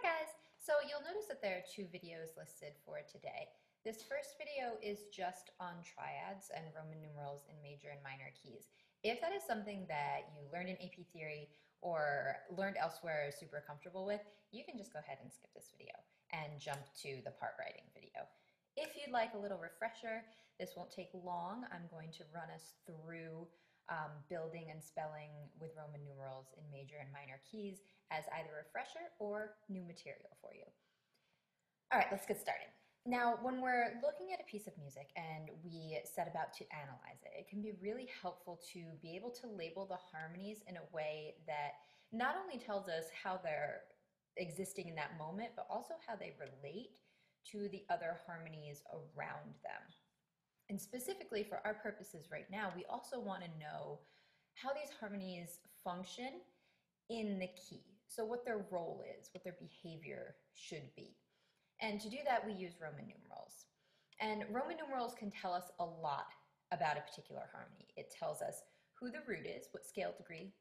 guys! So you'll notice that there are two videos listed for today. This first video is just on triads and Roman numerals in major and minor keys. If that is something that you learned in AP Theory or learned elsewhere or super comfortable with, you can just go ahead and skip this video and jump to the part writing video. If you'd like a little refresher, this won't take long. I'm going to run us through building and spelling with Roman numerals in major and minor keys as either a refresher or new material for you. All right, let's get started. Now, when we're looking at a piece of music and we set about to analyze it, it can be really helpful to be able to label the harmonies in a way that not only tells us how they're existing in that moment, but also how they relate to the other harmonies around them. And specifically for our purposes right now, we also want to know how these harmonies function in the key. So what their role is, what their behavior should be. And to do that, we use Roman numerals. And Roman numerals can tell us a lot about a particular harmony. It tells us who the root is, what scale degree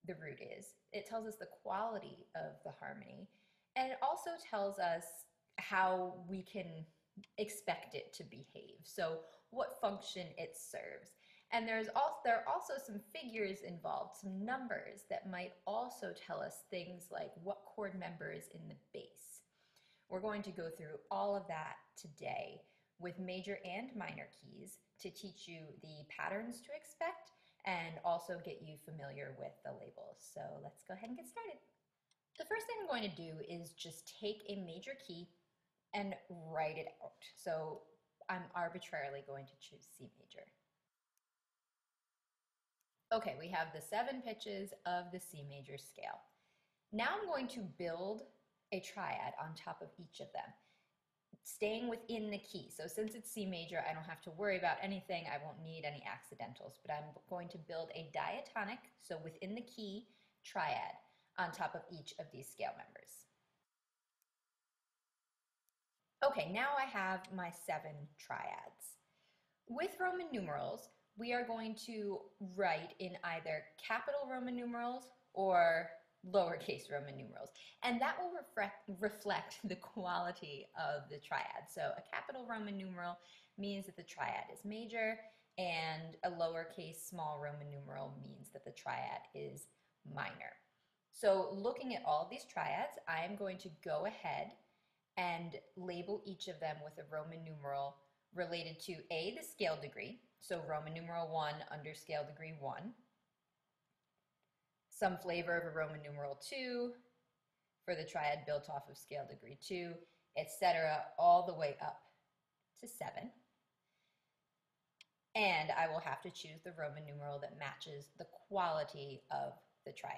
the root is. It tells us the quality of the harmony. And it also tells us how we can expect it to behave. So what function it serves. And there are also some figures involved, some numbers that might also tell us things like what chord member is in the bass. We're going to go through all of that today with major and minor keys to teach you the patterns to expect and also get you familiar with the labels. So let's go ahead and get started. The first thing I'm going to do is just take a major key and write it out. So I'm arbitrarily going to choose C major. Okay, we have the 7 pitches of the C major scale. Now I'm going to build a triad on top of each of them, staying within the key. So since it's C major, I don't have to worry about anything. I won't need any accidentals, but I'm going to build a diatonic, so within the key, triad on top of each of these scale members. Okay, now I have my 7 triads. With Roman numerals, we are going to write in either capital Roman numerals or lowercase Roman numerals, and that will reflect the quality of the triad. So a capital Roman numeral means that the triad is major, and a lowercase small Roman numeral means that the triad is minor. So looking at all of these triads, I am going to go ahead and label each of them with a Roman numeral related to A, the scale degree, so Roman numeral 1 under scale degree 1, some flavor of a Roman numeral 2 for the triad built off of scale degree 2, etc., all the way up to 7. And I will have to choose the Roman numeral that matches the quality of the triad.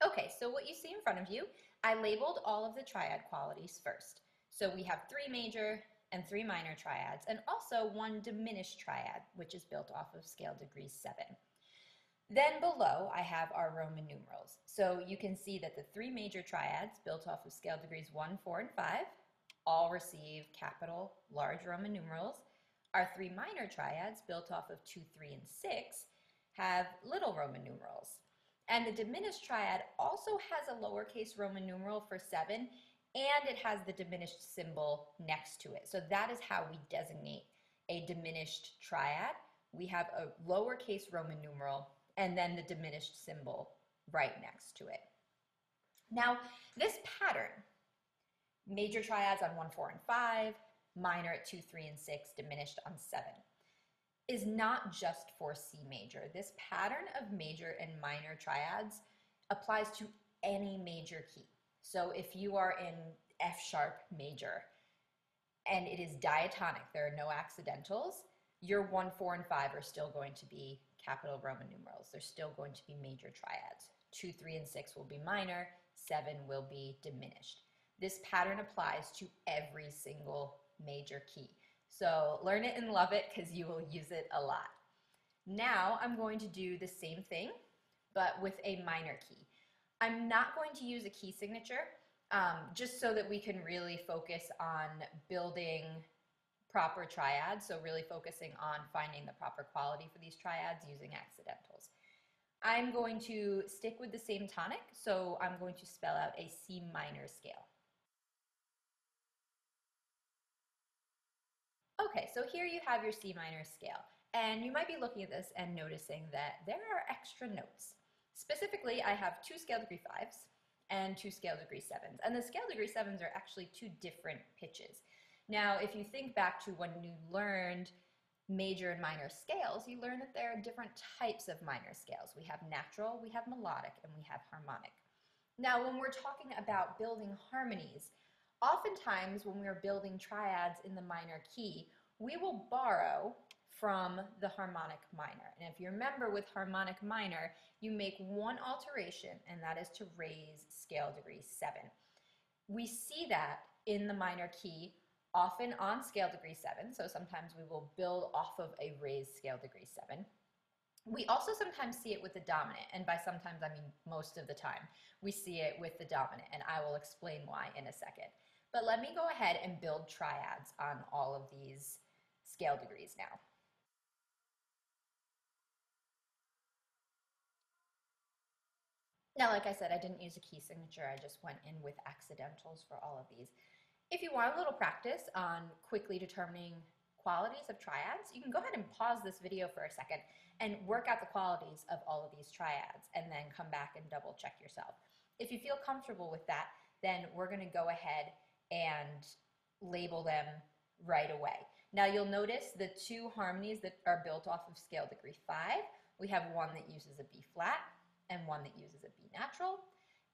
Okay, so what you see in front of you, I labeled all of the triad qualities first. So we have 3 major and 3 minor triads, and also 1 diminished triad, which is built off of scale degree 7. Then below, I have our Roman numerals. So you can see that the 3 major triads built off of scale degrees 1, 4, and 5 all receive capital large Roman numerals. Our 3 minor triads built off of 2, 3, and 6 have little Roman numerals. And the diminished triad also has a lowercase Roman numeral for 7, and it has the diminished symbol next to it. So that is how we designate a diminished triad. We have a lowercase Roman numeral and then the diminished symbol right next to it. Now, this pattern, major triads on 1, 4, and 5, minor at 2, 3, and 6, diminished on 7. Is not just for C major. This pattern of major and minor triads applies to any major key. So if you are in F sharp major and it is diatonic, there are no accidentals, your 1, 4, and 5 are still going to be capital Roman numerals. They're still going to be major triads. 2, 3, and 6 will be minor, 7 will be diminished. This pattern applies to every single major key. So learn it and love it because you will use it a lot. Now I'm going to do the same thing, but with a minor key. I'm not going to use a key signature, just so that we can really focus on building proper triads, so really focusing on finding the proper quality for these triads using accidentals. I'm going to stick with the same tonic, so I'm going to spell out a C minor scale. Okay, so here you have your C minor scale, and you might be looking at this and noticing that there are extra notes. Specifically, I have two scale degree 5s and two scale degree 7s, and the scale degree 7s are actually two different pitches. Now, if you think back to when you learned major and minor scales, you learn that there are different types of minor scales. We have natural, we have melodic, and we have harmonic. Now, when we're talking about building harmonies, oftentimes when we're building triads in the minor key, we will borrow from the harmonic minor. And if you remember with harmonic minor, you make one alteration, and that is to raise scale degree 7. We see that in the minor key often on scale degree 7, so sometimes we will build off of a raised scale degree 7. We also sometimes see it with the dominant, and by sometimes I mean most of the time, we see it with the dominant, and I will explain why in a second. But let me go ahead and build triads on all of these scale degrees now. Now, like I said, I didn't use a key signature, I just went in with accidentals for all of these. If you want a little practice on quickly determining qualities of triads, you can go ahead and pause this video for a second and work out the qualities of all of these triads and then come back and double check yourself. If you feel comfortable with that, then we're going to go ahead and label them right away. Now you'll notice the two harmonies that are built off of scale degree 5. We have one that uses a B flat and one that uses a B natural,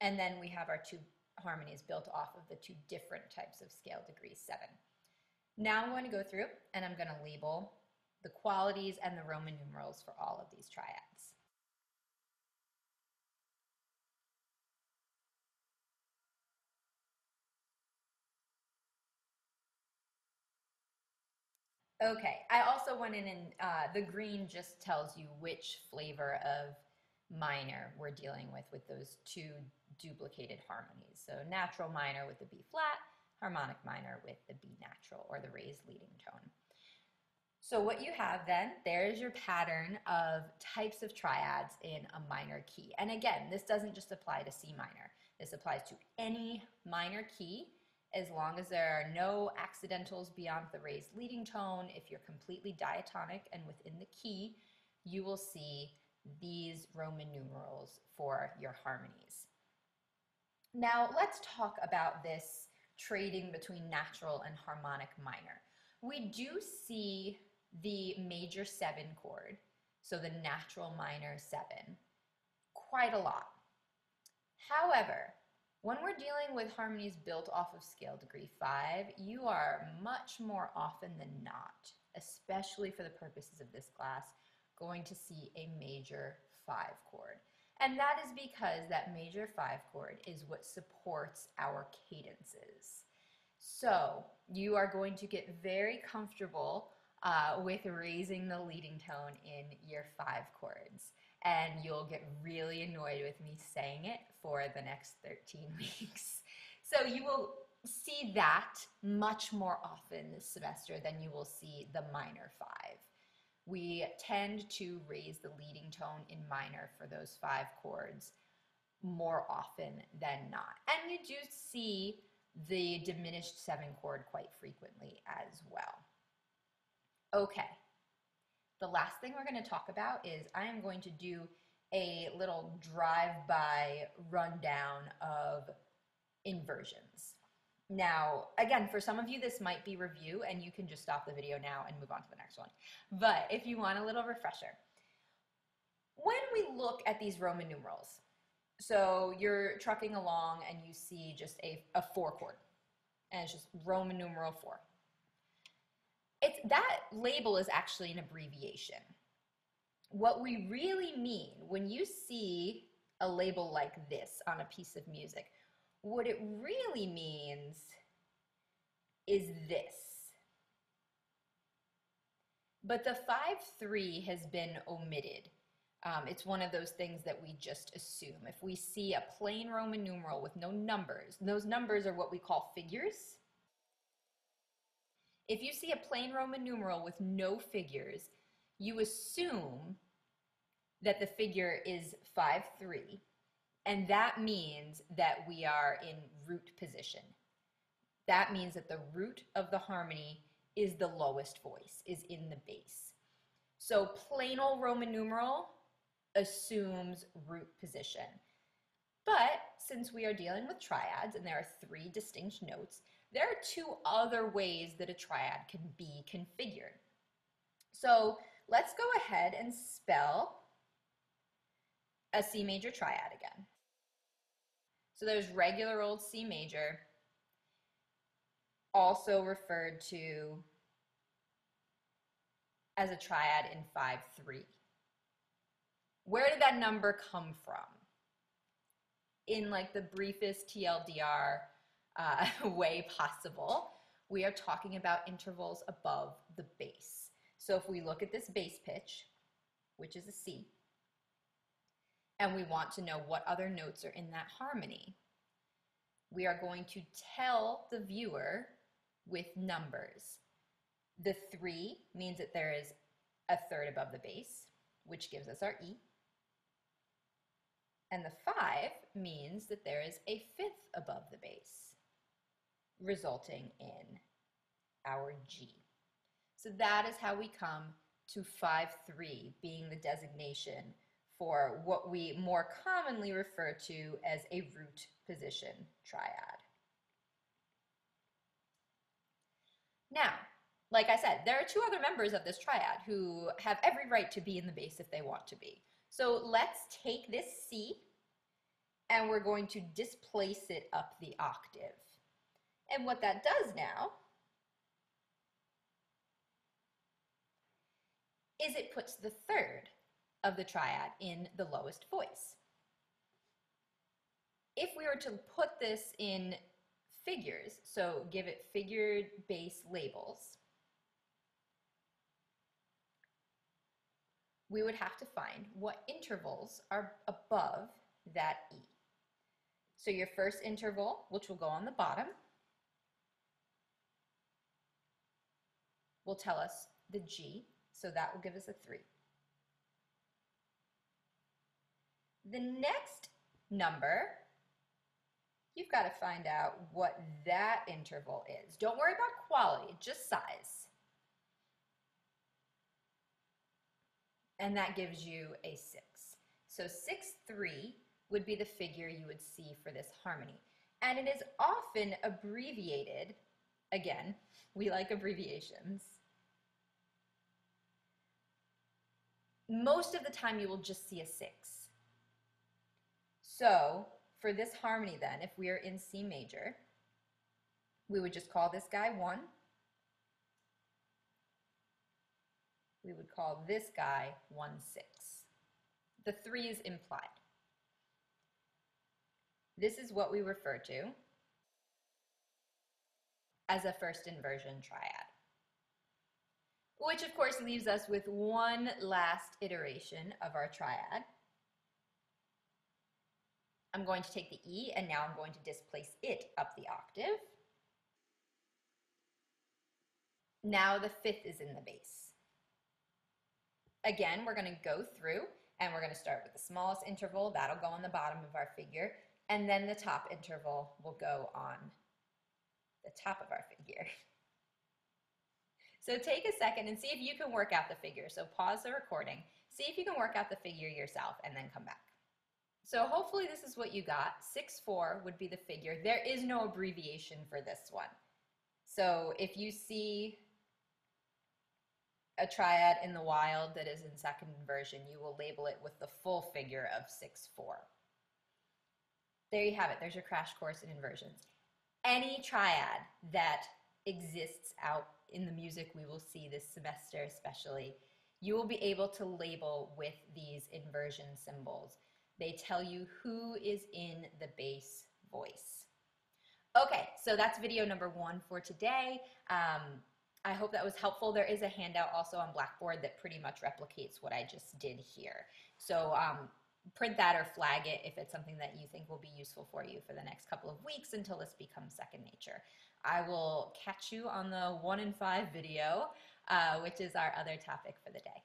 and then we have our two harmonies built off of the two different types of scale degree 7. Now I'm going to go through and I'm going to label the qualities and the Roman numerals for all of these triads. Okay, I also went in and the green just tells you which flavor of minor we're dealing with those two duplicated harmonies. So natural minor with the B flat, harmonic minor with the B natural or the raised leading tone. So what you have then, there's your pattern of types of triads in a minor key. And again, this doesn't just apply to C minor. This applies to any minor key as long as there are no accidentals beyond the raised leading tone. If you're completely diatonic and within the key, you will see these Roman numerals for your harmonies. Now let's talk about this trading between natural and harmonic minor. We do see the major 7 chord, so the natural minor 7, quite a lot. However, when we're dealing with harmonies built off of scale degree 5, you are much more often than not, especially for the purposes of this class, going to see a major 5 chord. And that is because that major 5 chord is what supports our cadences. So you are going to get very comfortable with raising the leading tone in your 5 chords. And you'll get really annoyed with me saying it for the next 13 weeks. So you will see that much more often this semester than you will see the minor 5. We tend to raise the leading tone in minor for those 5 chords more often than not. And you do see the diminished 7 chord quite frequently as well. Okay, the last thing we're going to talk about is I am going to do a little drive-by rundown of inversions. Now, again, for some of you, this might be review, and you can just stop the video now and move on to the next one. But if you want a little refresher, when we look at these Roman numerals, so you're trucking along and you see just a 4 chord, and it's just Roman numeral 4. That label is actually an abbreviation. What we really mean when you see a label like this on a piece of music, what it really means is this. But the 5-3 has been omitted. It's one of those things that we just assume. If we see a plain Roman numeral with no numbers, those numbers are what we call figures. If you see a plain Roman numeral with no figures, you assume that the figure is 5-3, and that means that we are in root position. That means that the root of the harmony is the lowest voice, is in the bass. So plain old Roman numeral assumes root position. But since we are dealing with triads and there are 3 distinct notes, there are 2 other ways that a triad can be configured. So let's go ahead and spell a C major triad again. So there's regular old C major, also referred to as a triad in 5-3. Where did that number come from? In like the briefest TLDR way possible, we are talking about intervals above the bass. So if we look at this bass pitch, which is a C, and we want to know what other notes are in that harmony, we are going to tell the viewer with numbers. The 3 means that there is a third above the bass, which gives us our E. And the 5 means that there is a 5th above the bass, resulting in our G. So that is how we come to 5-3 being the designation for what we more commonly refer to as a root position triad. Now, like I said, there are 2 other members of this triad who have every right to be in the bass if they want to be. So let's take this C and we're going to displace it up the octave. And what that does now is it puts the third of the triad in the lowest voice. If we were to put this in figures, so give it figured bass labels, we would have to find what intervals are above that E. So your first interval, which will go on the bottom, will tell us the G, so that will give us a 3. The next number, you've got to find out what that interval is. Don't worry about quality, just size. And that gives you a 6. So 6-3 would be the figure you would see for this harmony. And it is often abbreviated. Again, we like abbreviations. Most of the time you will just see a 6. So for this harmony then, if we are in C major, we would just call this guy 1. We would call this guy 1-6. The 3 is implied. This is what we refer to as a first inversion triad, which of course leaves us with one last iteration of our triad. I'm going to take the E and now I'm going to displace it up the octave. Now the 5th is in the bass. Again, we're going to go through and we're going to start with the smallest interval. That'll go on the bottom of our figure. And then the top interval will go on the top of our figure. So take a second and see if you can work out the figure. So pause the recording, see if you can work out the figure yourself, and then come back. So hopefully this is what you got. 6-4 would be the figure. There is no abbreviation for this one. So if you see a triad in the wild that is in second inversion, you will label it with the full figure of 6-4. There you have it. There's your crash course in inversions. Any triad that exists out in the music we will see this semester especially, you will be able to label with these inversion symbols. They tell you who is in the bass voice. Okay, so that's video number 1 for today. I hope that was helpful. There is a handout also on Blackboard that pretty much replicates what I just did here. So print that or flag it if it's something that you think will be useful for you for the next couple of weeks until this becomes second nature. I will catch you on the 1 in 5 video, which is our other topic for the day.